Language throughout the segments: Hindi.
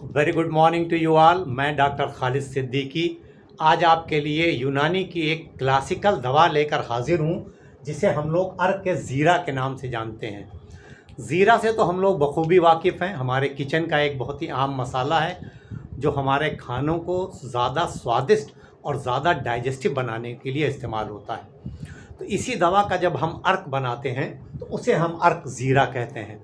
Very good morning to you all. मैं डॉक्टर खालिद सिद्दीकी आज आपके लिए यूनानी की एक क्लासिकल दवा लेकर हाजिर हूँ जिसे हम लोग अर्क ज़ीरा के नाम से जानते हैं। ज़ीरा से तो हम लोग बखूबी वाकिफ़ हैं। हमारे किचन का एक बहुत ही आम मसाला है जो हमारे खानों को ज़्यादा स्वादिष्ट और ज़्यादा डाइजेस्टिव बनाने के लिए इस्तेमाल होता है। तो इसी दवा का जब हम अर्क बनाते हैं तो उसे हम अर्क ज़ीरा कहते हैं।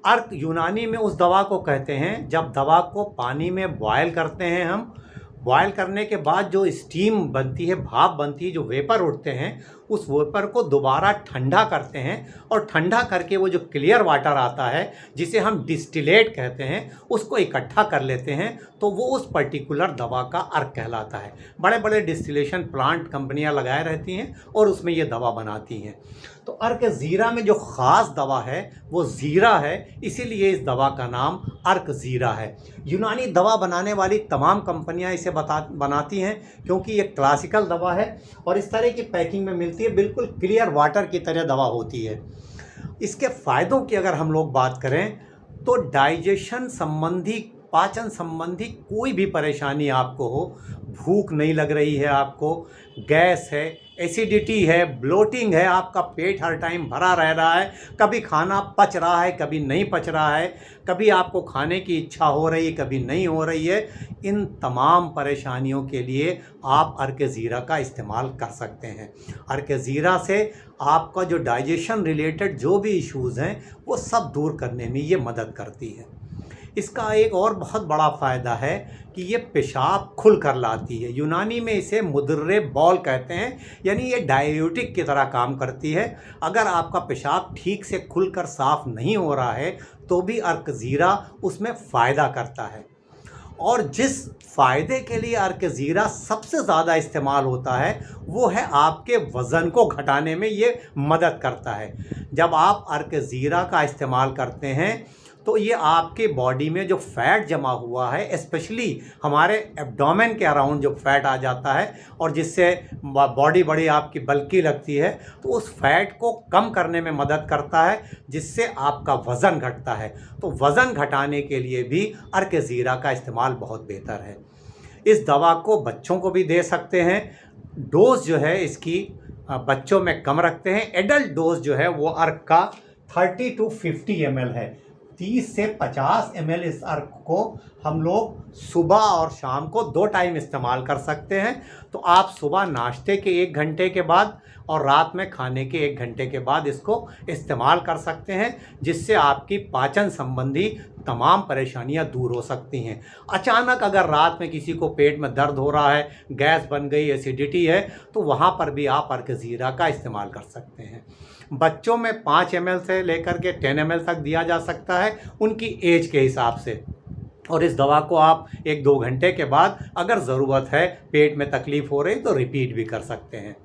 अर्क यूनानी में उस दवा को कहते हैं जब दवा को पानी में बॉयल करते हैं हम। बॉयल करने के बाद जो स्टीम बनती है, भाप बनती है, जो वेपर उठते हैं, उस वेपर को दोबारा ठंडा करते हैं और ठंडा करके वो जो क्लियर वाटर आता है जिसे हम डिस्टिलेट कहते हैं उसको इकट्ठा कर लेते हैं, तो वो उस पर्टिकुलर दवा का अर्क कहलाता है। बड़े बड़े डिस्टिलेशन प्लांट कंपनियां लगाए रहती हैं और उसमें ये दवा बनाती हैं। तो अर्क ज़ीरा में जो ख़ास दवा है वो ज़ीरा है, इसीलिए इस दवा का नाम अर्क ज़ीरा है। यूनानी दवा बनाने वाली तमाम कंपनियां इसे बनाती हैं क्योंकि ये क्लासिकल दवा है और इस तरह की पैकिंग में मिलती है, बिल्कुल क्लियर वाटर की तरह दवा होती है। इसके फ़ायदों की अगर हम लोग बात करें तो डाइजेशन संबंधी, पाचन संबंधी कोई भी परेशानी आपको हो, भूख नहीं लग रही है आपको, गैस है, एसिडिटी है, ब्लोटिंग है, आपका पेट हर टाइम भरा रह रहा है, कभी खाना पच रहा है कभी नहीं पच रहा है, कभी आपको खाने की इच्छा हो रही है कभी नहीं हो रही है, इन तमाम परेशानियों के लिए आप अर्क ज़ीरा का इस्तेमाल कर सकते हैं। अर्क ज़ीरा से आपका जो डाइजेशन रिलेटेड जो भी इश्यूज़ हैं वो सब दूर करने में ये मदद करती है। इसका एक और बहुत बड़ा फ़ायदा है कि ये पेशाब खुल कर लाती है। यूनानी में इसे मुदर्रे बॉल कहते हैं, यानी ये डायूरेटिक की तरह काम करती है। अगर आपका पेशाब ठीक से खुल कर साफ़ नहीं हो रहा है तो भी अर्क ज़ीरा उसमें फ़ायदा करता है। और जिस फ़ायदे के लिए अर्क ज़ीरा सबसे ज़्यादा इस्तेमाल होता है वो है आपके वज़न को घटाने में ये मदद करता है। जब आप अर्क ज़ीरा का इस्तेमाल करते हैं तो ये आपके बॉडी में जो फ़ैट जमा हुआ है, स्पेशली हमारे एब्डोमेन के अराउंड जो फ़ैट आ जाता है और जिससे बॉडी बड़ी आपकी बल्की लगती है, तो उस फ़ैट को कम करने में मदद करता है जिससे आपका वज़न घटता है। तो वज़न घटाने के लिए भी अर्क ज़ीरा का इस्तेमाल बहुत बेहतर है। इस दवा को बच्चों को भी दे सकते हैं। डोज़ जो है इसकी बच्चों में कम रखते हैं। एडल्ट डोज जो है वो अर्क का 30 to 50 ml है। 30 से 50 ml इस अर्क को हम लोग सुबह और शाम को 2 टाइम इस्तेमाल कर सकते हैं। तो आप सुबह नाश्ते के 1 घंटे के बाद और रात में खाने के 1 घंटे के बाद इसको इस्तेमाल कर सकते हैं, जिससे आपकी पाचन संबंधी तमाम परेशानियां दूर हो सकती हैं। अचानक अगर रात में किसी को पेट में दर्द हो रहा है, गैस बन गई, एसिडिटी है, तो वहाँ पर भी आप अर्क ज़ीरा का इस्तेमाल कर सकते हैं। बच्चों में 5 ml से लेकर के 10 ml तक दिया जा सकता है उनकी एज के हिसाब से। और इस दवा को आप 1-2 घंटे के बाद अगर ज़रूरत है, पेट में तकलीफ़ हो रही तो रिपीट भी कर सकते हैं।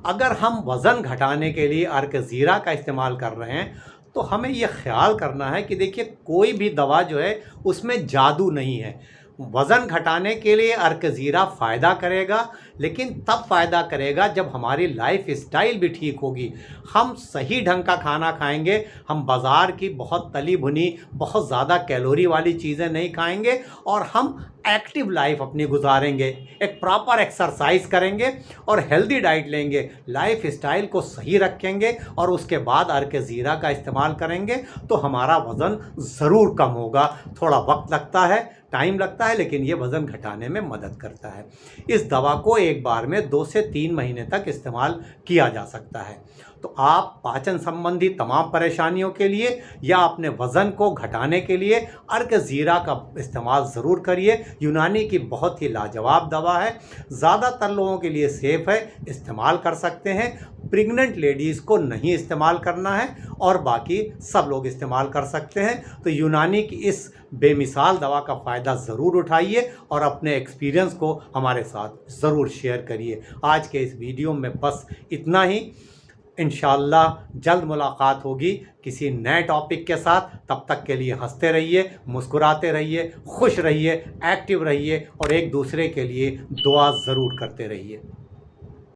अगर हम वज़न घटाने के लिए अर्क ज़ीरा का इस्तेमाल कर रहे हैं तो हमें यह ख्याल करना है कि देखिए, कोई भी दवा जो है उसमें जादू नहीं है। वज़न घटाने के लिए अर्क ज़ीरा फ़ायदा करेगा, लेकिन तब फ़ायदा करेगा जब हमारी लाइफ स्टाइल भी ठीक होगी। हम सही ढंग का खाना खाएंगे, हम बाज़ार की बहुत तली भुनी, बहुत ज़्यादा कैलोरी वाली चीज़ें नहीं खाएंगे और हम एक्टिव लाइफ अपनी गुजारेंगे, एक प्रॉपर एक्सरसाइज करेंगे और हेल्दी डाइट लेंगे, लाइफ स्टाइल को सही रखेंगे और उसके बाद अर्क ज़ीरा का इस्तेमाल करेंगे तो हमारा वज़न ज़रूर कम होगा। थोड़ा वक्त लगता है, टाइम लगता है, लेकिन ये वज़न घटाने में मदद करता है। इस दवा को एक बार में 2 से 3 महीने तक इस्तेमाल किया जा सकता है। तो आप पाचन संबंधी तमाम परेशानियों के लिए या अपने वज़न को घटाने के लिए अर्क ज़ीरा का इस्तेमाल ज़रूर करिए। यूनानी की बहुत ही लाजवाब दवा है, ज़्यादातर लोगों के लिए सेफ़ है, इस्तेमाल कर सकते हैं। प्रेग्नेंट लेडीज़ को नहीं इस्तेमाल करना है और बाकी सब लोग इस्तेमाल कर सकते हैं। तो यूनानी की इस बेमिसाल दवा का फ़ायदा ज़रूर उठाइए और अपने एक्सपीरियंस को हमारे साथ ज़रूर शेयर करिए। आज के इस वीडियो में बस इतना ही। इंशाअल्लाह जल्द मुलाकात होगी किसी नए टॉपिक के साथ। तब तक के लिए हंसते रहिए, मुस्कुराते रहिए, खुश रहिए, एक्टिव रहिए और एक दूसरे के लिए दुआ ज़रूर करते रहिए।